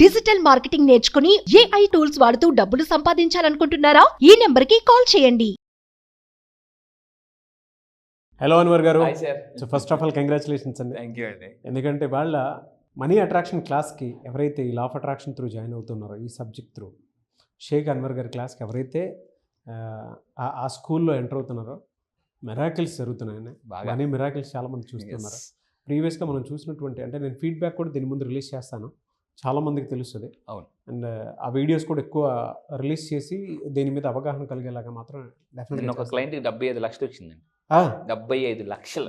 Digital marketing నేర్చుకుని AI tools వాడుతూ డబ్బులు సంపాదించాలనుకుంటున్నారా? ఈ నెంబర్కి కాల్ చేయండి. హలో అన్వర్ గారు. Hi sir. So first of all congratulations అండి. థ్యాంక్ యూ అండి. ఎందుకంటే వాళ్ళ మనీ అట్రాక్షన్ క్లాస్కి ఎవరైతే ఈ law of attraction through join అవుతున్నారో, ఈ సబ్జెక్ట్ త్రూ షేక్ అన్వర్ గారి క్లాస్కి ఎవరైతే ఆ స్కూల్లో ఎంటర్ అవుతున్నారో మిరాకిల్స్ జరుగుతున్నాయని, బాగా. మనీ మిరాకిల్స్ చాలామంది చూస్తున్నారు. ప్రీవియస్గా మనం చూసినటువంటి, అంటే నేను ఫీడ్బ్యాక్ కూడా దీని ముందు రిలీజ్ చేస్తాను, చాలామందికి తెలుస్తుంది. అవును. అండ్ ఆ వీడియోస్ కూడా ఎక్కువ రిలీజ్ చేసి దీని మీద అవగాహన కలిగేలాగా మాత్రం నేను డెఫినెట్గా ఒక క్లయింట్కి 75 లక్షలు వచ్చిందండి. 75 లక్షలు.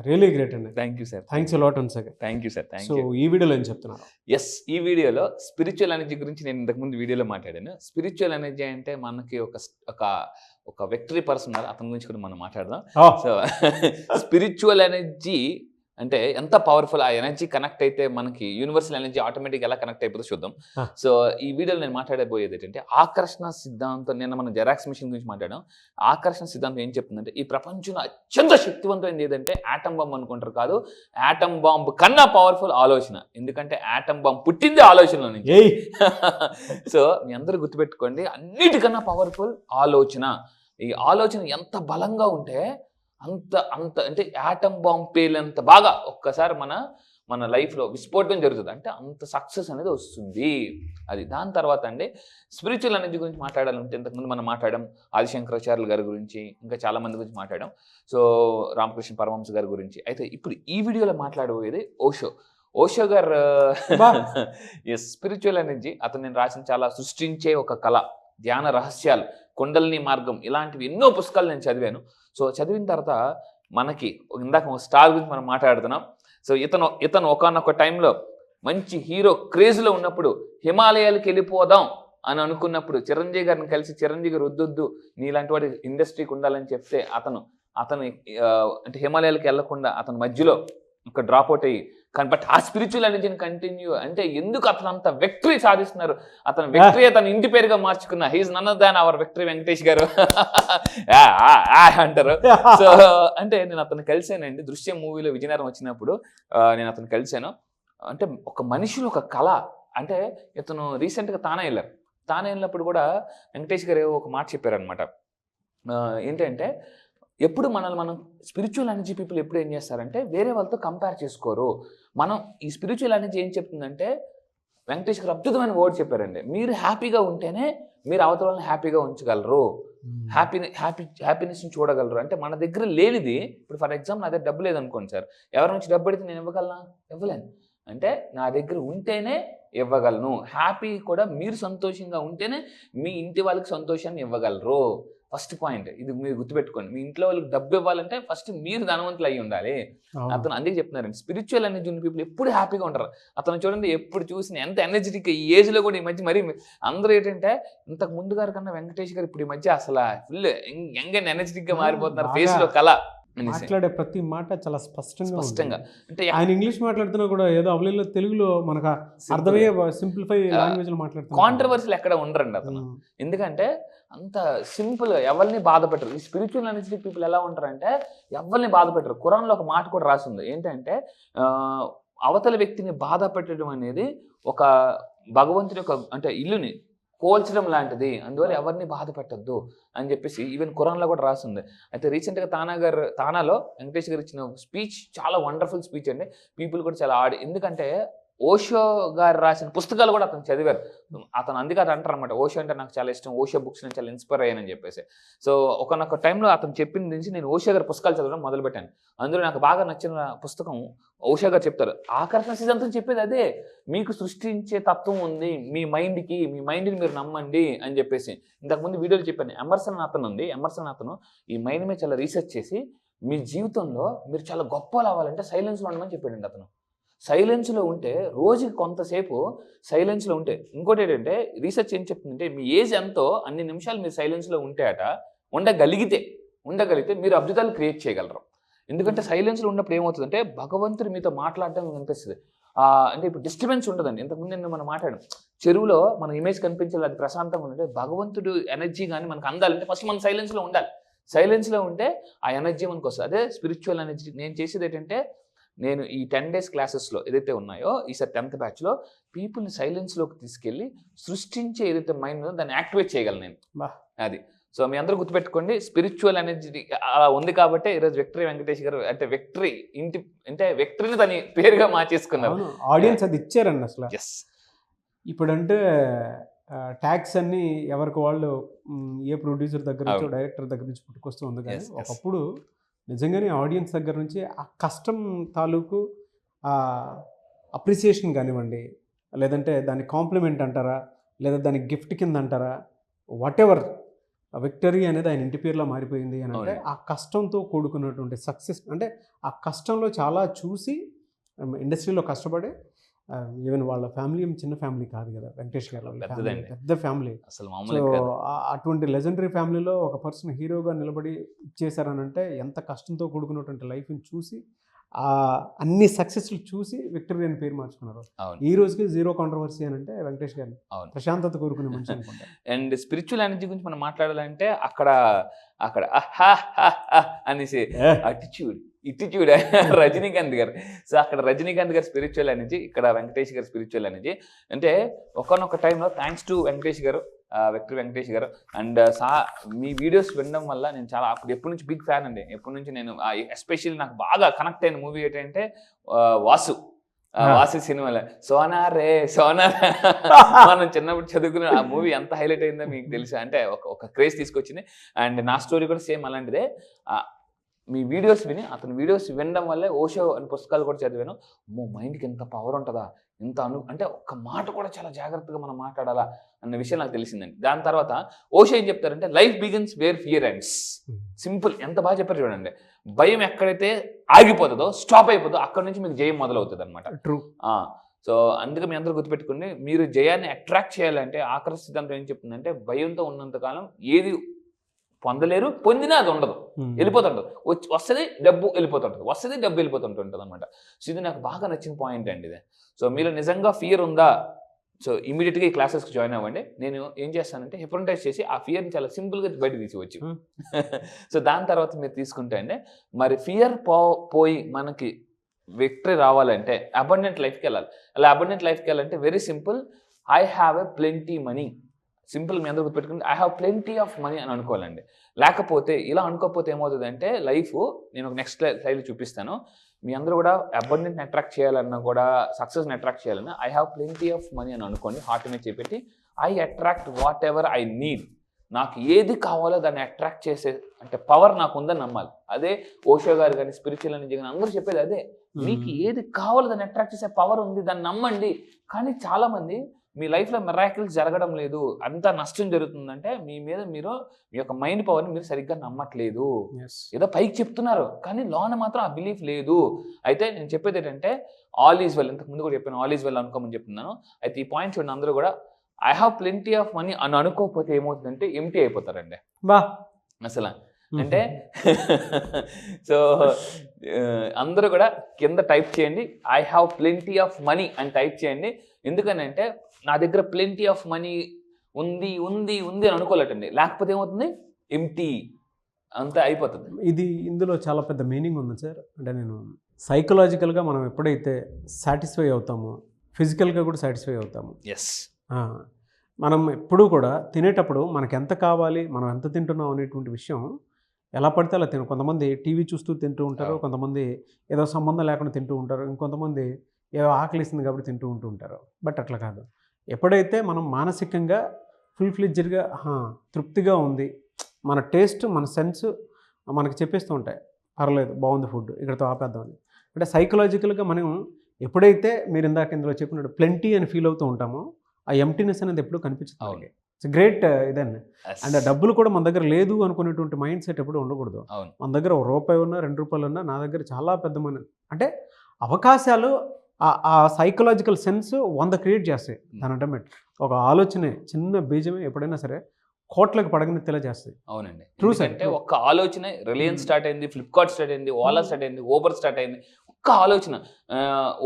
రియలీ గ్రేట్ అండి. Thank you sir. Thanks a lot once again. Thank you sir. Thank so you. ఈ వీడియోలో ఏం చెప్తున్నారు? ఎస్, ఈ వీడియోలో స్పిరిచువల్ ఎనర్జీ గురించి నేను ఇంతకుముందు వీడియోలో మాట్లాడాను. స్పిరిచువల్ ఎనర్జీ అంటే మనకి ఒక విక్టరీ పర్సన్ ఉన్నారు, అతని గురించి కూడా మనం మాట్లాడదాం. సో స్పిరిచువల్ ఎనర్జీ అంటే ఎంత పవర్ఫుల్, ఆ ఎనర్జీ కనెక్ట్ అయితే మనకి యూనివర్సల్ ఎనర్జీ ఆటోమేటిక్ ఎలా కనెక్ట్ అయిపోతుందో చూద్దాం. సో ఈ వీడియోలో నేను మాట్లాడబోయేది ఏంటంటే ఆకర్షణ సిద్ధాంతం. నిన్న మనం జెరాక్స్ మిషన్ గురించి మాట్లాడాం. ఆకర్షణ సిద్ధాంతం ఏం చెప్తుందంటే ఈ ప్రపంచంలో అత్యంత శక్తివంతమైనది ఏదంటే ఆటం బాంబ్ అనుకుంటారు. కాదు, ఆటం బాంబ్ కన్నా పవర్ఫుల్ ఆలోచన. ఎందుకంటే ఆటం బాంబ్ పుట్టింది ఆలోచనలో నుంచి. సో మీ అందరూ గుర్తుపెట్టుకోండి, అన్నిటికన్నా పవర్ఫుల్ ఆలోచన. ఈ ఆలోచన ఎంత బలంగా ఉంటే అంత అంటే యాటమ్ బాంబ్ పేలేంత బాగా ఒక్కసారి మన లైఫ్లో విస్ఫోటం జరుగుతుంది. అంటే అంత సక్సెస్ అనేది వస్తుంది. అది దాని తర్వాత అండి స్పిరిచువల్ ఎనర్జీ గురించి మాట్లాడాలంటే ఇంతకుముందు మనం మాట్లాడాం ఆదిశంకరాచార్యుల గారి గురించి, ఇంకా చాలామంది గురించి మాట్లాడాం. సో రామకృష్ణ పరమహంస గారి గురించి. అయితే ఇప్పుడు ఈ వీడియోలో మాట్లాడబోయేది ఓషో గారు. ఎస్, స్పిరిచువల్ ఎనర్జీ అతను నేను రాసిన చాలా సృష్టించే ఒక కళ, ధ్యాన రహస్యాలు, కుండలిని మార్గం, ఇలాంటివి ఎన్నో పుస్తకాలు నేను చదివాను. సో చదివిన తర్వాత మనకి ఇందాక స్టార్ గురించి మనం మాట్లాడుతున్నాం. సో ఇతను ఒకానొక టైంలో మంచి హీరో క్రేజ్లో ఉన్నప్పుడు హిమాలయాలకు వెళ్ళిపోదాం అని అనుకున్నప్పుడు చిరంజీవి గారిని కలిసి, చిరంజీవి గారు వద్దొద్దు నీలాంటి వాడి ఇండస్ట్రీకి ఉండాలని చెప్తే అతను అంటే హిమాలయాలకు వెళ్లకుండా అతను మధ్యలో ఒక డ్రాప్ అవుట్ అయ్యి, కానీ బట్ ఆ స్పిరిచువల్ ఎనర్జీని కంటిన్యూ అంటే ఎందుకు అతను అంత విక్టరీ సాధిస్తున్నారు, అతను విక్టరీ అతను ఇంటి పేరుగా మార్చుకున్న he is none other than our Victory Venkatesh garu అంటారు. సో అంటే నేను అతను కలిసానండి దృశ్యం మూవీలో విజయనగరం వచ్చినప్పుడు నేను అతను కలిసాను. అంటే ఒక మనిషిలో ఒక కళ. అంటే ఇతను రీసెంట్గా తానే వెళ్ళినప్పుడు కూడా వెంకటేష్ గారు ఒక మాట చెప్పారనమాట. ఏంటంటే ఎప్పుడు మనం స్పిరిచువల్ ఎనర్జీ పీపుల్ ఎప్పుడు ఏం చేస్తారంటే వేరే వాళ్ళతో కంపేర్ చేసుకోరు. మనం ఈ స్పిరిచువల్ ఎనర్జీ ఏం చెప్తుందంటే వెంకటేష్ గారు అద్భుతమైన వర్డ్ చెప్పారండి. మీరు హ్యాపీగా ఉంటేనే మీరు అవతల వాళ్ళని హ్యాపీగా ఉంచగలరు, హ్యాపీనెస్ని చూడగలరు. అంటే మన దగ్గర లేనిది, ఇప్పుడు ఫర్ ఎగ్జాంపుల్ నా దగ్గర డబ్బు లేదనుకోండి సార్, ఎవరి నుంచి డబ్బు అడిగితే నేను ఇవ్వలేను. అంటే నా దగ్గర ఉంటేనే ఇవ్వగలను. హ్యాపీ కూడా మీరు సంతోషంగా ఉంటేనే మీ ఇంటి వాళ్ళకి సంతోషాన్ని ఇవ్వగలరు. ఫస్ట్ పాయింట్ ఇది మీరు గుర్తుపెట్టుకోండి. మీ ఇంట్లో వాళ్ళకి డబ్బు ఇవ్వాలంటే ఫస్ట్ మీరు ధనవంతులు అయ్యి ఉండాలి. అతను అందుకే చెప్తున్నారండి స్పిరిచువల్ ఎనర్జీ ఉన్న పీపుల్ ఎప్పుడు హ్యాపీగా ఉంటారు. అతను చూడండి ఎప్పుడు చూసిన ఎంత ఎనర్జెటిక్, ఈ ఏజ్లో కూడా ఈ మధ్య మరీ అందరూ ఏంటంటే ఇంతకు ముందు గారి కన్నా వెంకటేష్ గారు ఇప్పుడు ఈ మధ్య అసలు ఫుల్ యంగ్ అండ్ ఎనర్జెటిక్గా మారిపోతున్నారు. ఫేస్ లో కళ, మాట్లాడే ప్రతి మాట చాలా స్పష్టంగా. అంటే ఆయన ఇంగ్లీష్ మాట్లాడుతున్నా కూడా ఏదో అవలీలో తెలుగులో మనకు అర్థమయ్యే సింప్లిఫై లాంగ్వేజ్ లో మాట్లాడుతున్నారు. కాంట్రవర్సీలు ఎక్కడ ఉండరండి అతను. ఎందుకంటే అంత సింపుల్, ఎవరిని బాధ పెట్టరు. ఈ స్పిరిచువల్ ఎనర్జీ పీపుల్ ఎలా ఉంటారంటే ఎవరిని బాధ పెట్టరు. ఖురాన్లో ఒక మాట కూడా రాసింది ఏంటంటే అవతల వ్యక్తిని బాధ పెట్టడం అనేది ఒక భగవంతుని యొక్క అంటే ఇల్లుని కోల్చడం లాంటిది, అందువల్ల ఎవరిని బాధ పెట్టద్దు అని చెప్పేసి ఈవెన్ ఖురాన్లో కూడా రాసింది. అయితే రీసెంట్గా తానాలో వెంకటేష్ గారు ఇచ్చిన స్పీచ్ చాలా వండర్ఫుల్ స్పీచ్ అండి. పీపుల్ కూడా చాలా ఎందుకంటే ఓషో గారు రాసిన పుస్తకాలు కూడా అతను చదివారు. అతను అందుకే అది అంటారు అనమాట, ఓషో అంటే నాకు చాలా ఇష్టం, ఓషో బుక్స్ నేను చాలా ఇన్స్పైర్ అయ్యానని చెప్పేసి. సో ఒకనొక టైంలో అతను చెప్పిన నుంచి నేను ఓషో గారి పుస్తకాలు చదవడం మొదలుపెట్టాను. అందులో నాకు బాగా నచ్చిన పుస్తకం ఓషో గారు చెప్తారు, ఆకర్షణ సిద్ధాంతం చెప్పేది అదే, మీకు సృష్టించే తత్వం ఉంది మీ మైండ్ని మీరు నమ్మండి అని చెప్పేసి. ఇంతకుముందు వీడియోలో చెప్పాను. ఎమర్సన్ అతను ఈ మైండ్ మీద చాలా రీసెర్చ్ చేసి మీ జీవితంలో మీరు చాలా గొప్పలు అవ్వాలంటే సైలెన్స్లో ఉండమని చెప్పాడండి అతను. సైలెన్స్లో ఉంటే రోజుకి కొంతసేపు సైలెన్స్లో ఉంటే, ఇంకోటి ఏంటంటే రీసెర్చ్ ఏం చెప్తుందంటే మీ ఏజ్ ఎంతో అన్ని నిమిషాలు మీరు సైలెన్స్లో ఉంటే ఉండగలిగితే మీరు అద్భుతాలు క్రియేట్ చేయగలరు. ఎందుకంటే సైలెన్స్లో ఉన్నప్పుడు ఏమవుతుందంటే భగవంతుడు మీతో మాట్లాడడం అనిపిస్తుంది. అంటే ఇప్పుడు డిస్టర్బెన్స్ ఉండదండి. ఇంతకుముందు మనం మాట్లాడాం, చెరువులో మన ఇమేజ్ కనిపించాలి, అది ప్రశాంతంగా ఉంటే భగవంతుడు ఎనర్జీ కానీ మనకు అందాలంటే ఫస్ట్ మనం సైలెన్స్లో ఉండాలి. సైలెన్స్లో ఉంటే ఆ ఎనర్జీ మనకు వస్తుంది. అదే స్పిరిచువల్ ఎనర్జీ. నేను చేసేది ఏంటంటే నేను ఈ 10 days క్లాసెస్లో ఏదైతే ఉన్నాయో ఈసారి 10th బ్యాచ్లో పీపుల్ని సైలెన్స్లోకి తీసుకెళ్ళి సృష్టించే ఏదైతే మైండ్ ఉందో దాన్ని యాక్టివేట్ చేయగలను నేను. అది సో మీ అందరూ గుర్తుపెట్టుకోండి, స్పిరిచువల్ ఎనర్జీ అలా ఉంది కాబట్టి ఈరోజు విక్టరీ వెంకటేష్ గారు అంటే విక్టరీ అంటే విక్టరీని దాని పేరుగా మార్చేసుకున్నారు. ఆడియన్స్ అది ఇచ్చారండి అసలు. ఎస్, ఇప్పుడంటే ట్యాక్స్ అన్ని ఎవరికి వాళ్ళు ఏ ప్రొడ్యూసర్ దగ్గర నుంచో డైరెక్టర్ దగ్గర నుంచి పుట్టుకొస్తూ ఉంది. కానీ ఒకప్పుడు నిజంగానే ఆడియన్స్ దగ్గర నుంచి ఆ కష్టం తాలూకు అప్రిసియేషన్ కానివ్వండి, లేదంటే దాని కాంప్లిమెంట్ అంటారా, లేదా దాని గిఫ్ట్ కింద అంటారా, వాట్ ఎవర్, విక్టరీ అనేది ఆయన ఇంటి పేరులో మారిపోయింది అని అంటే ఆ కష్టంతో కూడుకున్నటువంటి సక్సెస్. అంటే ఆ కష్టంలో చాలా చూసి ఇండస్ట్రీలో కష్టపడే, ఈవెన్ వాళ్ళ ఫ్యామిలీ చిన్న ఫ్యామిలీ కాదు కదా వెంకటేష్ గారు, పెద్ద ఫ్యామిలీ అసలు. అటువంటి లెజెండరీ ఫ్యామిలీలో ఒక పర్సన్ హీరోగా నిలబడి ఇచ్చేసారనంటే ఎంత కష్టంతో కూడుకున్నటువంటి లైఫ్ని చూసి అన్ని సక్సెస్లు చూసి విక్టరీ అని పేరు మార్చుకున్నారు. ఈ రోజుకి జీరో కాంట్రవర్సీ అని అంటే వెంకటేష్ గారిని ప్రశాంతత కోరుకునే మనిషి అనుకుంటా. అండ్ స్పిరిచువల్ ఎనర్జీ గురించి మనం మాట్లాడాలంటే అక్కడ అనేసి ఇటిట్యూడ్ రజనీకాంత్ గారు. సో అక్కడ రజనీకాంత్ గారు స్పిరిచువల్ ఎనర్జీ, ఇక్కడ వెంకటేష్ గారు స్పిరిచువల్ ఎనర్జీ. అంటే ఒకనొక టైంలో థ్యాంక్స్ టు వెంకటేష్ గారు, విక్టరీ వెంకటేష్ గారు అండ్ మీ వీడియోస్ వినడం వల్ల నేను చాలా అప్పుడు ఎప్పటి నుంచి బిగ్ ఫ్యాన్ అండి. ఎప్పటి నుంచి నేను ఎస్పెషల్లీ నాకు బాగా కనెక్ట్ అయిన మూవీ ఏంటంటే వాసు సినిమాలో సోనారే మనం చిన్నప్పుడు చదువుకున్న ఆ మూవీ ఎంత హైలైట్ అయిందో మీకు తెలుసా, అంటే ఒక క్రేజ్ తీసుకొచ్చింది. అండ్ నా స్టోరీ కూడా సేమ్ అలాంటిదే. మీ వీడియోస్ విని అతని వీడియోస్ వినడం వల్లే ఓషో అని పుస్తకాలు కూడా చదివాను. మైండ్కి ఎంత పవర్ ఉంటుందా, ఎంత అంటే ఒక్క మాట కూడా చాలా జాగ్రత్తగా మనం మాట్లాడాలా అన్న విషయం నాకు తెలిసిందండి. దాని తర్వాత ఓషో ఏం చెప్తారంటే life begins where fear ends. Simple, ఎంత బాగా చెప్పారు చూడండి. భయం ఎక్కడైతే ఆగిపోతుందో, స్టాప్ అయిపోతుందో, అక్కడ నుంచి మీకు జయం మొదలవుతుంది అనమాట. ట్రూ. సో అందుకే మీ అందరూ గుర్తుపెట్టుకుని, మీరు జయాన్ని అట్రాక్ట్ చేయాలంటే ఆకర్ష సిద్ధాంతం ఏం చెప్తుందంటే భయంతో ఉన్నంతకాలం ఏది పొందలేరు, పొందినా అది ఉండదు, వెళ్ళిపోతుంటుంది. వస్తుంది డబ్బు వెళ్ళిపోతుంటుంది, వస్తుంది డబ్బు వెళ్ళిపోతుంటుంది అనమాట. సో ఇది నాకు బాగా నచ్చిన పాయింట్ అండి ఇది. సో మీరు నిజంగా ఫియర్ ఉందా, సో ఇమీడియట్గా ఈ క్లాసెస్కి జాయిన్ అవ్వండి. నేను ఏం చేస్తానంటే హిప్నోటైజ్ చేసి ఆ ఫియర్ని చాలా సింపుల్గా బయట తీసివచ్చు. సో దాని తర్వాత మీరు తీసుకుంటే అండి, మరి ఫియర్ పోయి మనకి విక్టరీ రావాలంటే అబండెంట్ లైఫ్కి వెళ్ళాలి. అలా అబండెంట్ లైఫ్కి వెళ్ళాలంటే very simple, I have a plenty money. Simple, మీ అందరూ గుర్తుపెట్టుకుంటే I have plenty of money అని అనుకోవాలండి. లేకపోతే ఇలా అనుకోకపోతే ఏమవుతుందంటే లైఫ్, నేను ఒక నెక్స్ట్ స్లైడ్లో చూపిస్తాను. మీ అందరూ కూడా అబండెంట్ని అట్రాక్ట్ చేయాలన్నా కూడా, సక్సెస్ని అట్రాక్ట్ చేయాలన్నా I have plenty of money అని అనుకోండి. హార్ట్ మీద చేపెట్టి I attract whatever I need. నాకు ఏది కావాలో దాన్ని అట్రాక్ట్ చేసే అంటే పవర్ నాకు ఉందని నమ్మాలి. అదే ఓషో గారు కానీ స్పిరిచువల్ ఎనర్జీ కానీ అందరూ చెప్పేది అదే. మీకు ఏది కావాలో దాన్ని అట్రాక్ట్ చేసే పవర్ ఉంది, దాన్ని నమ్మండి. కానీ చాలామంది మీ లైఫ్లో మిరాకిల్స్ జరగడం లేదు, అంత నష్టం జరుగుతుందంటే మీ మీద మీరు మీ యొక్క మైండ్ పవర్ని మీరు సరిగ్గా నమ్మట్లేదు. ఏదో పైకి చెప్తున్నారు కానీ లోన మాత్రం ఆ బిలీఫ్ లేదు. అయితే నేను చెప్పేది ఏంటంటే ఆల్ ఈజ్ వెల్, ఇంతకు ముందు కూడా చెప్పాను ఆల్ ఈజ్ వెల్ అనుకోమని చెప్తున్నాను. అయితే ఈ పాయింట్ చూడండి, అందరూ కూడా I have plenty of money అని అనుకోకపోతే ఏమవుతుందంటే ఎంప్టీ అయిపోతారండి అసలు. అంటే సో అందరూ కూడా కింద టైప్ చేయండి I have plenty of money అని టైప్ చేయండి. ఎందుకనంటే నా దగ్గర ప్లెంటీ ఆఫ్ మనీ ఉంది ఉంది ఉంది అని అనుకోలేటండి, లేకపోతే ఏమవుతుంది ఎంప్టీ అంతా అయిపోతుంది. ఇది ఇందులో చాలా పెద్ద మీనింగ్ ఉంది సార్. అంటే నేను సైకలాజికల్గా మనం ఎప్పుడైతే సాటిస్ఫై అవుతామో ఫిజికల్గా కూడా సాటిస్ఫై అవుతాము. ఎస్, మనం ఎప్పుడూ కూడా తినేటప్పుడు మనకు ఎంత కావాలి, మనం ఎంత తింటున్నాం అనేటువంటి విషయం ఎలా పడితే అలా కొంతమంది టీవీ చూస్తూ తింటూ ఉంటారు, కొంతమంది ఏదో సంబంధం లేకుండా తింటూ ఉంటారు, ఇంకొంతమంది ఏదో ఆకలిస్తుంది కాబట్టి తింటూ ఉంటారు. బట్ అట్లా కాదు. ఎప్పుడైతే మనం మానసికంగా ఫుల్ఫ్లెడ్జ్డ్గా తృప్తిగా ఉంది, మన టేస్ట్ మన సెన్స్ మనకి చెప్పేస్తూ ఉంటాయి పర్లేదు బాగుంది ఫుడ్ ఇక్కడతో ఆపేద్దామని. అంటే సైకలాజికల్గా మనం ఎప్పుడైతే మీరు ఇందాక ఇందులో చెప్పినట్టు ప్లెంటీ అని ఫీల్ అవుతూ ఉంటామో ఆ ఎంప్టీనెస్ అనేది ఎప్పుడూ కనిపించదు. ఇట్స్ గ్రేట్ ఇదండి. అండ్ డబ్బులు కూడా మన దగ్గర లేదు అనుకునేటువంటి మైండ్ సెట్ ఎప్పుడు ఉండకూడదు. మన దగ్గర ₹1 ఉన్నా ₹2 ఉన్నా నా దగ్గర చాలా పెద్ద మనీ, అంటే అవకాశాలు ఆ సైకలాజికల్ సెన్స్ 100 క్రియేట్ చేస్తాయి. దాని అంటే ఒక ఆలోచనే చిన్న బీజమే ఎప్పుడైనా సరే కోట్లకు పడగనెత్తేలా చేస్తాయి. అవునండి, ట్రూ సార్. అంటే ఒక్క ఆలోచన రిలయన్స్ స్టార్ట్ అయింది, ఫ్లిప్కార్ట్ స్టార్ట్ అయింది, ఓలా స్టార్ట్ అయింది, ఊబర్ స్టార్ట్ అయింది. ఒక్క ఆలోచన.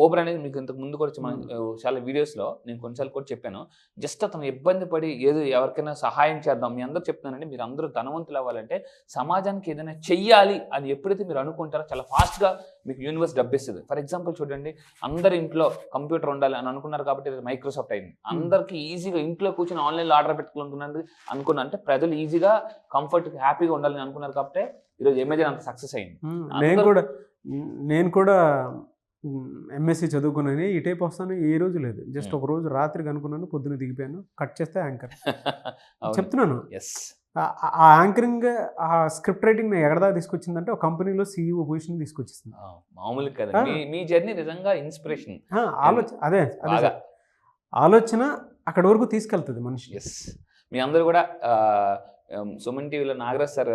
ఓబర్ అనేది మీకు ఇంతకు ముందు కూడా మనం చాలా వీడియోస్లో నేను కొన్నిసార్లు కూడా చెప్పాను. జస్ట్ అతను ఇబ్బంది పడి ఏదో ఎవరికైనా సహాయం చేద్దాం. మీ అందరూ చెప్తున్నానండి, మీరు అందరూ ధనవంతులు అవ్వాలంటే సమాజానికి ఏదైనా చెయ్యాలి అని ఎప్పుడైతే మీరు అనుకుంటారో చాలా ఫాస్ట్గా మీకు యూనివర్స్ డబ్బిస్తుంది. ఫర్ ఎగ్జాంపుల్ చూడండి, అందరి ఇంట్లో కంప్యూటర్ ఉండాలి అని అనుకున్నారు కాబట్టి మైక్రోసాఫ్ట్ అయింది. అందరికీ ఈజీగా ఇంట్లో కూర్చొని ఆన్లైన్లో ఆర్డర్ అనుకున్నా అంటే ప్రజలు ఈజీగా కంఫర్ట్ హ్యాపీగా ఉండాలని అనుకున్నారు కాబట్టి ఈరోజు అమెజాన్ అంత సక్సెస్ అయింది. నేను కూడా ఎంఎస్సి చదువుకున్నాను, ఈ టైప్ వస్తాను ఏ రోజు లేదు. జస్ట్ ఒక రోజు రాత్రికి అనుకున్నాను, పొద్దున దిగిపోయాను, కట్ చేస్తే యాంకర్ చెప్తున్నాను. ఆ యాంకరింగ్, ఆ స్క్రిప్ట్ రైటింగ్ ఎక్కడదా తీసుకొచ్చిందంటే ఒక కంపెనీలో CEO పొజిషన్ తీసుకొచ్చింది. మామూలు కదా, మీ జర్నీ నిజంగా ఇన్స్పిరేషన్. అదే ఆలోచన అక్కడి వరకు తీసుకెళ్తుంది మనిషి. మీ అందరూ కూడా సుమన్ టీవీలో నాగరాజ్ సార్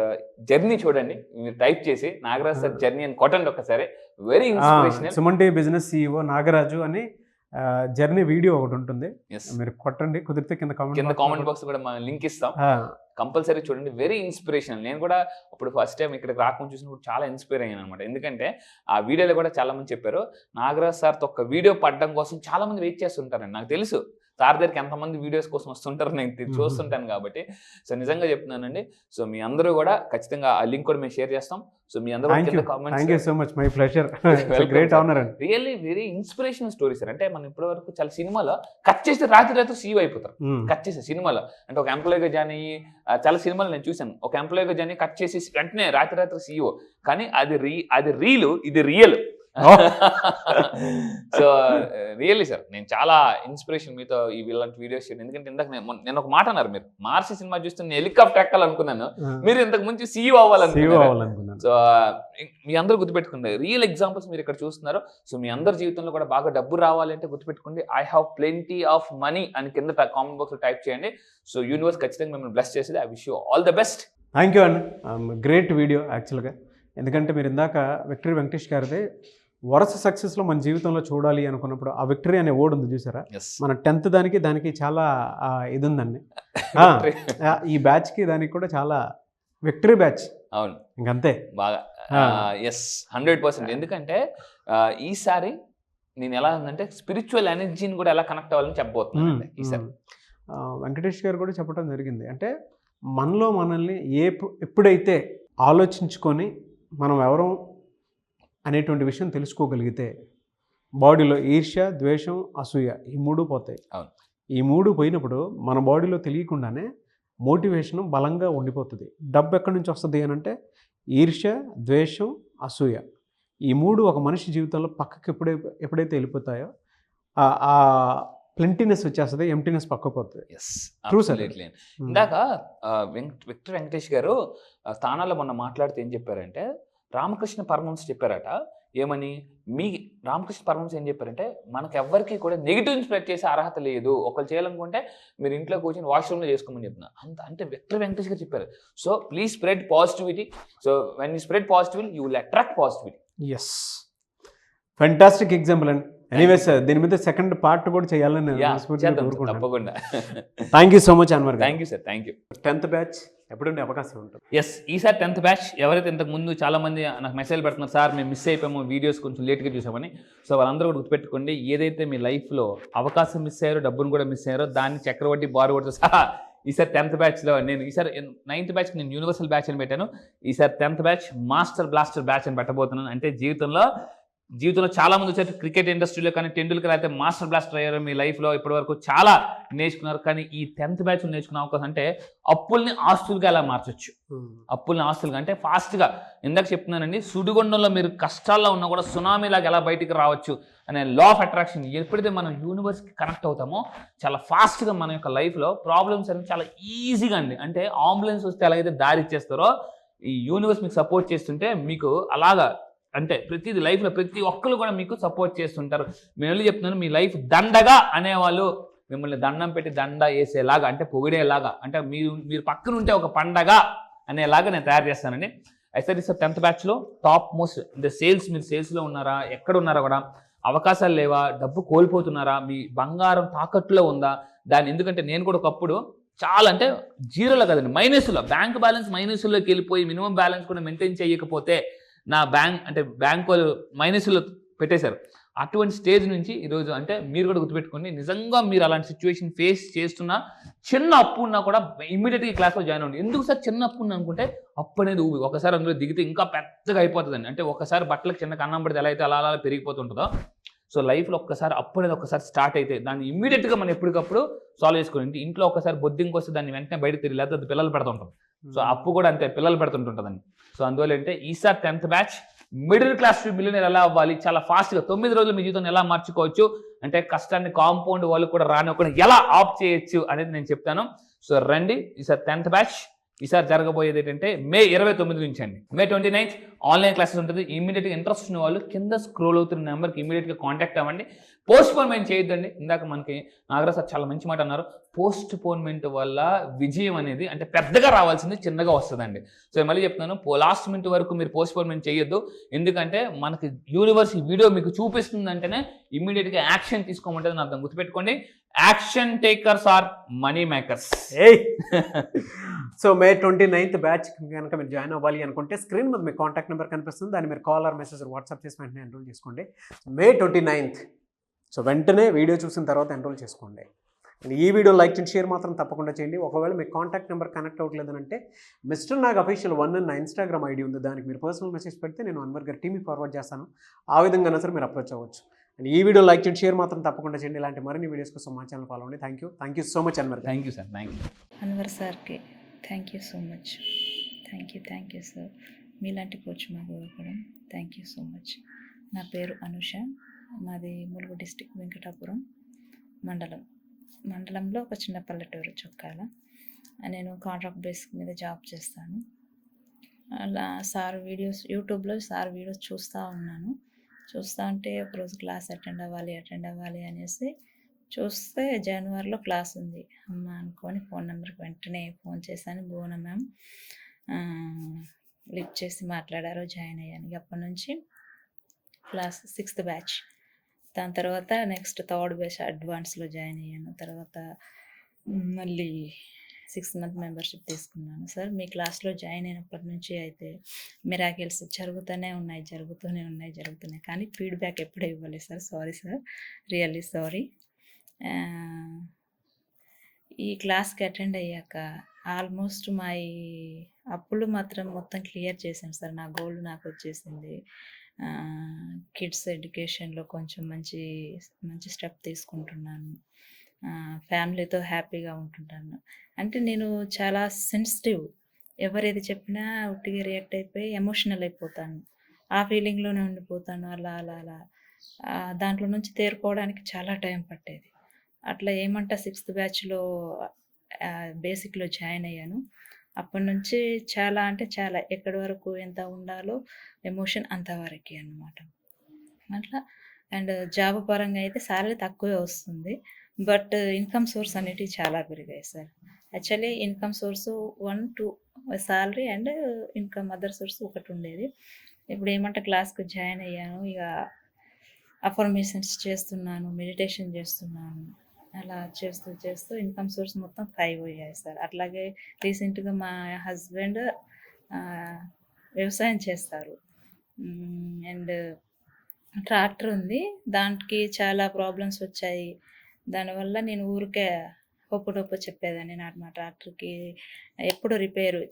జర్నీ చూడండి, మీరు టైప్ చేసి నాగరాజ్ సార్ జర్నీ అని కొట్టండి ఒకసారి. Very inspirational. Suman TV business CEO Nagaraju అని జర్నీ వీడియో ఒకటి ఉంటుంది, మీరు కొట్టండి, కుదిరితే కింద కామెంట్ బాక్స్ కూడా మనం లింక్ ఇస్తాం, కంపల్సరీ చూడండి. Very inspirational. నేను కూడా ఇప్పుడు ఫస్ట్ టైం ఇక్కడికి రాకుండా చూసినప్పుడు చాలా ఇన్స్పైర్ అయ్యాను అనమాట. ఎందుకంటే ఆ వీడియోలో కూడా చాలా మంది చెప్పారు, నాగరాజ్ సార్తో ఒక వీడియో పడడం కోసం చాలా మంది వెయిట్ చేస్తుంటారండి. నాకు తెలుసు సార్ దగ్గరికి ఎంతమంది వీడియోస్ కోసం వస్తుంటారు, నేను చూస్తుంటాను కాబట్టి. సో నిజంగా చెప్తున్నానండి. సో మీ అందరూ కూడా ఖచ్చితంగా ఆ లింక్ కూడా మేము షేర్ చేస్తాం. సో మీ అందరూ really very inspirational story sir. అంటే మనం ఇప్పటి వరకు చాలా సినిమాలో కట్ చేస్తే రాత్రి CEO అయిపోతారు. కట్ చేసే సినిమాలో అంటే ఒక ఎంప్లాయీగా జాయిన్ అయ్యి చాలా సినిమాలు నేను చూశాను, ఒక ఎంప్లాయీగా జాయిన్ అయ్యి కట్ చేసి వెంటనే రాత్రి CEO. కానీ అది రీలు, ఇది రియల్. సో రియల్లీ సార్ నేను చాలా ఇన్స్పిరేషన్ మీతో ఇలాంటి వీడియోస్ చేయండి. ఎందుకంటే ఇందాక నేను ఒక మాట అన్నారు, మీరు మార్చి సినిమా చూస్తే నేను హెలికాప్టర్ ఎక్కాలనుకున్నాను, మీరు ఇంతకు ముందు CEO అవ్వాలనుకున్నాను. సో మీ అందరూ గుర్తుపెట్టుకోండి, రియల్ ఎగ్జాంపుల్స్ మీరు ఇక్కడ చూస్తున్నారు. సో మీ అందరి జీవితంలో కూడా బాగా డబ్బు రావాలి అంటే గుర్తుపెట్టుకోండి, I have plenty of money అని కింద కామెంట్ బాక్స్ లో టైప్ చేయండి. సో యూనివర్స్ ఖచ్చితంగా మిమ్మల్ని బ్లెస్ చేసేది. I wish you all the best. Thank you అండి, గ్రేట్ వీడియో యాక్చువల్గా. ఎందుకంటే మీరు ఇందాక విక్టరీ వెంకటేష్ గారిది వరుస సక్సెస్లో మన జీవితంలో చూడాలి అనుకున్నప్పుడు ఆ విక్టరీ అనే వర్డ్ ఉంది చూసారా, మన 10th దానికి చాలా ఇది ఉందండి. ఈ బ్యాచ్కి దానికి కూడా చాలా విక్టరీ బ్యాచ్. అవును, ఇంకంతే బాగా 100%. ఎందుకంటే ఈసారి నేను ఎలా ఉందంటే స్పిరిచువల్ ఎనర్జీని కూడా ఎలా కనెక్ట్ అవ్వాలని చెప్పబోతున్నాను ఈసారి. వెంకటేష్ గారు కూడా చెప్పడం జరిగింది, అంటే మనలో మనల్ని ఎప్పుడైతే ఆలోచించుకొని మనం ఎవరం అనేటువంటి విషయం తెలుసుకోగలిగితే బాడీలో ఈర్ష్య, ద్వేషం, అసూయ ఈ 3 పోతాయి. ఈ 3 పోయినప్పుడు మన బాడీలో తెలియకుండానే మోటివేషన్ బలంగా ఉండిపోతుంది. డబ్బు ఎక్కడి నుంచి వస్తుంది అని అంటే ఈర్ష్య, ద్వేషం, అసూయ ఈ 3 ఒక మనిషి జీవితంలో పక్కకి ఎప్పుడైతే వెళ్ళిపోతాయో ఆ ప్లెంటీనెస్ వచ్చేస్తుంది, ఎంప్టీనెస్ పక్కపోతుంది. ఇందాక విక్టర్ వెంకటేష్ గారు స్థానాల్లో మొన్న మాట్లాడితే ఏం చెప్పారంటే, రామకృష్ణ పరమహంస చెప్పారట, ఏమని, మీ రామకృష్ణ పరమహంస ఏం చెప్పారంటే, మనకు ఎవ్వరికి కూడా నెగిటివ్ స్ప్రెడ్ చేసే అర్హత లేదు, ఒకరు చేయాలనుకుంటే మీరు ఇంట్లో కూర్చొని వాష్రూమ్లో చేసుకోమని చెప్తున్నారు. అంటే విక్టర్ వెంకటేష్ గారు చెప్పారు. So please spread positivity. So when you spread positivity you will attract positivity. Yes, fantastic example అండి. ఎనీవేస్ దీని మీద సెకండ్ పార్ట్ కూడా చేయాలని తప్పకుండా. Thank you so much Anwar. Thank you sir, thank you. 10th batch ఎప్పుడుండే అవకాశం ఉంటుంది? ఈసారి 10th బ్యాచ్ ఎవరైతే ఇంతకు ముందు చాలా మంది నాకు మెసేజ్ పెడుతున్నారు, సార్ మేము మిస్ అయిపోయాము, వీడియోస్ కొంచెం లేట్గా చూసామని. సో వాళ్ళందరూ కూడా గుర్తుపెట్టుకోండి, ఏదైతే మీ లైఫ్లో అవకాశం మిస్ అయ్యారో, డబ్బును కూడా మిస్ అయ్యారో, దాన్ని చక్రవడ్డీ బారువడ్డీ సహా ఈసారి 10th బ్యాచ్లో నేను ఈసారి 9th బ్యాచ్ నేను యూనివర్సల్ బ్యాచ్ అని పెట్టాను. ఈసారి 10th batch master blaster batch అని పెట్టబోతున్నాను. అంటే జీవితంలో చాలా మంది వచ్చారు క్రికెట్ ఇండస్ట్రీలో, కానీ టెండూల్కర్ అయితే మాస్టర్ బ్లాస్టర్ అయ్యారు. మీ లైఫ్లో ఇప్పటివరకు చాలా నేర్చుకున్నారు, కానీ ఈ 10th బ్యాచ్ నేర్చుకునే అవకాశం అంటే అప్పుల్ని ఆస్తులుగా ఎలా మార్చొచ్చు, అప్పుల్ని ఆస్తులుగా అంటే ఫాస్ట్గా. ఇందాక చెప్తున్నానండి, సుడిగుండంలో మీరు కష్టాల్లో ఉన్నా కూడా సునామీలాగా ఎలా బయటికి రావచ్చు అనే లా ఆఫ్ అట్రాక్షన్. ఎప్పుడైతే మనం యూనివర్స్కి కనెక్ట్ అవుతామో చాలా ఫాస్ట్గా మన యొక్క లైఫ్లో ప్రాబ్లమ్స్ అనేవి చాలా ఈజీగా అండి. అంటే అంబులెన్స్ వస్తే ఎలాగైతే దారి ఇచ్చేస్తారో, ఈ యూనివర్స్ మీకు సపోర్ట్ చేస్తుంటే మీకు అలాగా, అంటే ప్రతిది లైఫ్లో ప్రతి ఒక్కరు కూడా మీకు సపోర్ట్ చేస్తుంటారు. నేను వెళ్ళి చెప్తున్నాను, మీ లైఫ్ దండగా అనేవాళ్ళు మిమ్మల్ని దండం పెట్టి దండ వేసేలాగా, అంటే పొగిడేలాగా, అంటే మీరు పక్కన ఉంటే ఒక పండగ అనేలాగా నేను తయారు చేస్తానండి. అయితే సార్ 10th బ్యాచ్లో టాప్ మోస్ట్ అంటే మీరు సేల్స్లో ఉన్నారా, ఎక్కడ ఉన్నారా కూడా అవకాశాలు లేవా, డబ్బు కోల్పోతున్నారా, మీ బంగారం తాకట్టులో ఉందా, దాన్ని ఎందుకంటే నేను కూడా ఒకప్పుడు చాలా అంటే జీరోలో కదండి, మైనస్లో, బ్యాంక్ బ్యాలెన్స్ మైనస్లోకి వెళ్ళిపోయి మినిమం బ్యాలెన్స్ కూడా మెయింటైన్ చేయకపోతే నా బ్యాంక్ వాళ్ళు మైనస్లో పెట్టేశారు. అటువంటి స్టేజ్ నుంచి ఈరోజు అంటే మీరు కూడా గుర్తుపెట్టుకోండి, నిజంగా మీరు అలాంటి సిచ్యువేషన్ ఫేస్ చేస్తున్నా చిన్న అప్పు ఉన్నా కూడా ఇమ్మీడియట్గా క్లాస్లో జాయిన్ అవ్వండి. ఎందుకు సార్ చిన్న అప్పు ఉంది అనుకుంటే అప్పు అనేది ఒకసారి అందులో దిగితే ఇంకా పెద్దగా అయిపోతుందండి. అంటే ఒకసారి బట్టలకు చిన్న కన్నం పడితే ఎలా అయితే అలా అలా పెరిగిపోతుంటుందో, సో లైఫ్లో ఒక్కసారి అప్పు అనేది ఒకసారి స్టార్ట్ అయితే దాన్ని ఇమ్మీడియట్గా మనం ఎప్పటికప్పుడు సాల్వ్ చేసుకోండి. ఇంట్లో ఒకసారి బొద్దింకి వస్తే దాన్ని వెంటనే బయటకు తిరిగి లేకపోతే పిల్లలు పెడుతుంటాం. సో అప్పు కూడా అంతే, పిల్లలు పెడుతుంటుంటుందండి. సో అందువల్ల అంటే ఈసారి 10th batch middle class to millionaire ఎలా అవ్వాలి, చాలా ఫాస్ట్గా 9 రోజులు మీ జీవితాన్ని ఎలా మార్చుకోవచ్చు, అంటే కష్టాన్ని కాంపౌండ్ వాళ్ళు కూడా రానివ్వకుండా ఎలా ఆఫ్ చేయొచ్చు అనేది నేను చెప్తాను. సో రండి, ఈసారి 10th బ్యాచ్. ఈసారి జరగబోయేది ఏంటంటే మే 29 నుంచి అండి. మే 29 ఆన్లైన్ క్లాసెస్ ఉంటుంది. ఇమీడియట్గా ఇంట్రెస్ట్ ఉన్న వాళ్ళు కింద స్క్రోల్ అవుతున్న నెంబర్కి ఇమీడియట్గా కాంటాక్ట్ అవ్వండి. పోస్ట్పోన్మెంట్ చేయొద్దండి. ఇందాక మనకి నాగరాజ్ సార్ చాలా మంచి మాట అన్నారు, పోస్ట్పోన్మెంట్ వల్ల విజయం అనేది అంటే పెద్దగా రావాల్సింది చిన్నగా వస్తుందండి. సో మళ్ళీ చెప్తున్నాను, లాస్ట్ మినిట్ వరకు మీరు పోస్ట్పోన్మెంట్ చేయొద్దు. ఎందుకంటే మనకి యూనివర్స్ ఈ వీడియో మీకు చూపిస్తుందంటేనే ఇమీడియట్గా యాక్షన్ తీసుకోమంటే అర్థం. గుర్తుపెట్టుకోండి, action takers are money makers. So May 29th batch కనుక మీరు జాయిన్ అవ్వాలి అనుకుంటే స్క్రీన్ మీద మీ కాంటాక్ట్ నెంబర్ కనిపిస్తుంది, దాన్ని మీరు కాల్ ఆర్ మెసేజ్ వాట్సాప్ చేసి వెంటనే ఎన్రోల్ చేసుకోండి. మే 29th. సో వెంటనే వీడియో చూసిన తర్వాత ఎన్రోల్ చేసుకోండి. ఈ వీడియో లైక్ చేయండి, షేర్ మాత్రం తప్పకుండా చేయండి. ఒకవేళ మీ కాంటాక్ట్ నెంబర్ కనెక్ట్ అవ్వట్లేదనంటే మిస్టర్ నాగ్ అఫీషియల్ 1 నా ఇన్స్టాగ్రామ్ ఐడి ఉంది, దానికి మీరు పర్సనల్ మెసేజ్ పెడితే నేను అన్వర్ గారి టీమ్కి ఫార్వర్డ్ చేస్తాను. ఆ విధంగా సరే మీరు అప్రోచ్ అవ్వచ్చు. అండ్ ఈ వీడియో లైక్ చేయండి, షేర్ మాత్రం తప్పకుండా చేయండి. ఇలాంటి మరిన్ని వీడియోస్ కోసం మా ఛానల్ ఫాలో అవ్వండి. Thank you so much Anwar. Thank you sir. Thank you Anwar సార్కి thank you so much. Thank you sir. మీలాంటి కోచ్ మాకు ఇవ్వడం థ్యాంక్ యూ సో మచ్. నా పేరు అనుష, మాది ములుగు డిస్టిక్ వెంకటాపురం మండలంలో ఒక చిన్న పల్లెటూరు చొక్కాల. నేను కాంట్రాక్ట్ బేస్ మీద జాబ్ చేస్తాను. అలా సార్ వీడియోస్ యూట్యూబ్లో సార్ వీడియోస్ చూస్తూ ఉంటే ఒకరోజు క్లాస్ అటెండ్ అవ్వాలి అనేసి చూస్తే జనవరిలో క్లాస్ ఉంది అమ్మ అనుకొని ఫోన్ నెంబర్కి వెంటనే ఫోన్ చేశాను. భువన మ్యామ్ లిఫ్ట్ చేసి మాట్లాడారు, జాయిన్ అయ్యాను. అప్పటి నుంచి క్లాస్ 6th బ్యాచ్. దాని తర్వాత నెక్స్ట్ 3rd బ్యాచ్ అడ్వాన్స్లో జాయిన్ అయ్యాను. తర్వాత మళ్ళీ 6 month మెంబర్షిప్ తీసుకున్నాను. సార్ మీ క్లాస్లో జాయిన్ అయినప్పటి నుంచి అయితే మిరాకిల్స్ జరుగుతూనే ఉన్నాయి, కానీ ఫీడ్బ్యాక్ ఎప్పుడూ ఇవ్వలేదు sir. Sorry sir, really sorry. ఈ క్లాస్కి అటెండ్ అయ్యాక ఆల్మోస్ట్ మా ఈ అప్పులు మాత్రం మొత్తం క్లియర్ చేశాను సార్. నా గోల్ నాకు వచ్చేసింది. కిడ్స్ ఎడ్యుకేషన్లో కొంచెం మంచి స్టెప్ తీసుకుంటున్నాను. ఫ్యామిలీతో హ్యాపీగా ఉంటుంటాను. అంటే నేను చాలా సెన్సిటివ్, ఎవరేది చెప్పినా ఉట్టిగా రియాక్ట్ అయిపోయి ఎమోషనల్ అయిపోతాను. ఆ ఫీలింగ్లోనే ఉండిపోతాను. అలా దాంట్లో నుంచి తేరుకోవడానికి చాలా టైం పట్టేది. అట్లా 6th బ్యాచ్లో బేసిక్లో జాయిన్ అయ్యాను. అప్పటి నుంచి చాలా ఎక్కడి వరకు ఎంత ఉండాలో ఎమోషన్ అంతవరకు అన్నమాట. అట్లా అండ్ జాబ్ పరంగా అయితే సాలరీ తక్కువే వస్తుంది, బట్ ఇన్కమ్ సోర్స్ అనేటివి చాలా పెరిగాయి sir. Actually income source 1-2 salary and income other source ఒకటి ఉండేది. ఇప్పుడు క్లాస్కి జాయిన్ అయ్యాను. ఇక అఫర్మేషన్స్ చేస్తున్నాను, మెడిటేషన్ చేస్తున్నాను. అలా చేస్తూ ఇన్కమ్ సోర్స్ మొత్తం 5 అయ్యాయి సార్. అట్లాగే రీసెంట్గా మా హస్బెండ్ వ్యవసాయం చేస్తారు అండ్ ట్రాక్టర్ ఉంది. దానికి చాలా ప్రాబ్లమ్స్ వచ్చాయి. దానివల్ల నేను ఊరికే ఒప్పు చెప్పేదాన్ని. మా ట్రాక్టర్కి ఎప్పుడు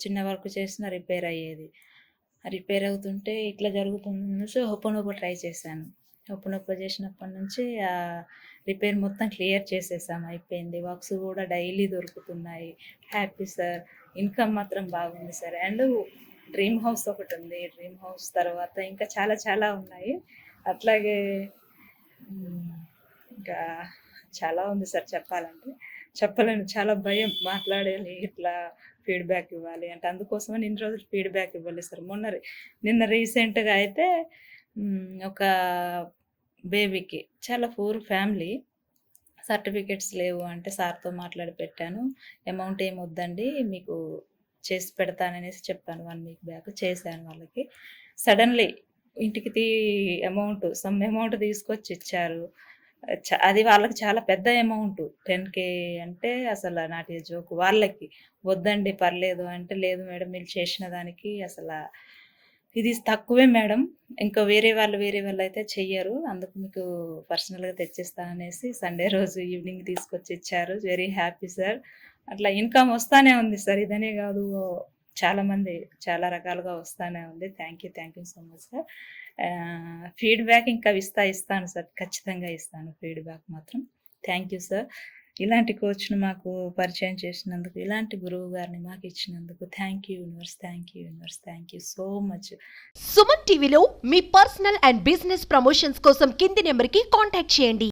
చిన్న వర్క్ చేసినా రిపేర్ అయ్యేది. రిపేర్ అవుతుంటే ఇట్లా జరుగుతుంది. సో ఒప్పు ట్రై చేశాను. ఒప్పు చేసినప్పటి నుంచి ఆ రిపేర్ మొత్తం క్లియర్ చేసేసాము, అయిపోయింది. వర్క్స్ కూడా డైలీ దొరుకుతున్నాయి. Happy sir. ఇన్కమ్ మాత్రం బాగుంది సార్. అండ్ డ్రీమ్ హౌస్ ఒకటి ఉంది. డ్రీమ్ హౌస్ తర్వాత ఇంకా చాలా ఉన్నాయి. అట్లాగే ఇంకా చాలా ఉంది సార్, చెప్పలేను. చాలా భయం మాట్లాడాలి, ఇట్లా ఫీడ్బ్యాక్ ఇవ్వాలి అంటే. అందుకోసమని ఇన్ని రోజులు ఫీడ్బ్యాక్ ఇవ్వాలి సార్. నిన్న రీసెంట్గా అయితే ఒక బేబీకి చాలా పూర్ ఫ్యామిలీ, సర్టిఫికెట్స్ లేవు అంటే సార్తో మాట్లాడి పెట్టాను. అమౌంట్ ఏమొద్దండి, మీకు చేసి పెడతాననేసి చెప్పాను. 1 week బ్యాక్ చేశాను వాళ్ళకి. సడన్లీ ఇంటికి సమ్ అమౌంట్ తీసుకొచ్చి ఇచ్చారు. అది వాళ్ళకి చాలా పెద్ద అమౌంట్, 10K అంటే అసలు నాటి జోకు. వాళ్ళకి వద్దండి పర్లేదు అంటే, లేదు మేడం మీరు చేసిన దానికి అసలు ఇది తక్కువే మేడం. ఇంకా వేరే వాళ్ళు అయితే చెయ్యరు. అందుకు మీకు పర్సనల్‌గా తెచ్చిస్తాననేసి సండే రోజు ఈవినింగ్ తీసుకొచ్చి ఇచ్చారు. Very happy sir. అట్లా ఇన్‌కమ్ వస్తానే ఉంది సార్. ఇదనే కాదు, చాలామంది చాలా రకాలుగా వస్తానే ఉంది. Thank you so much sir. Feedback ఇంకా ఇస్తాను సార్. ఖచ్చితంగా ఇస్తాను ఫీడ్‌బ్యాక్ మాత్రం. Thank you sir. ఇలాంటి కోచ్‌ను మాకు పరిచయం చేసినందుకు, ఇలాంటి గురువు గారిని మాకు ఇచ్చినందుకు thank you universe. Thank you so much. Suman టీవీలో మీ పర్సనల్ అండ్ బిజినెస్ ప్రమోషన్స్ కోసం కింది నెంబర్కి కాంటాక్ట్ చేయండి.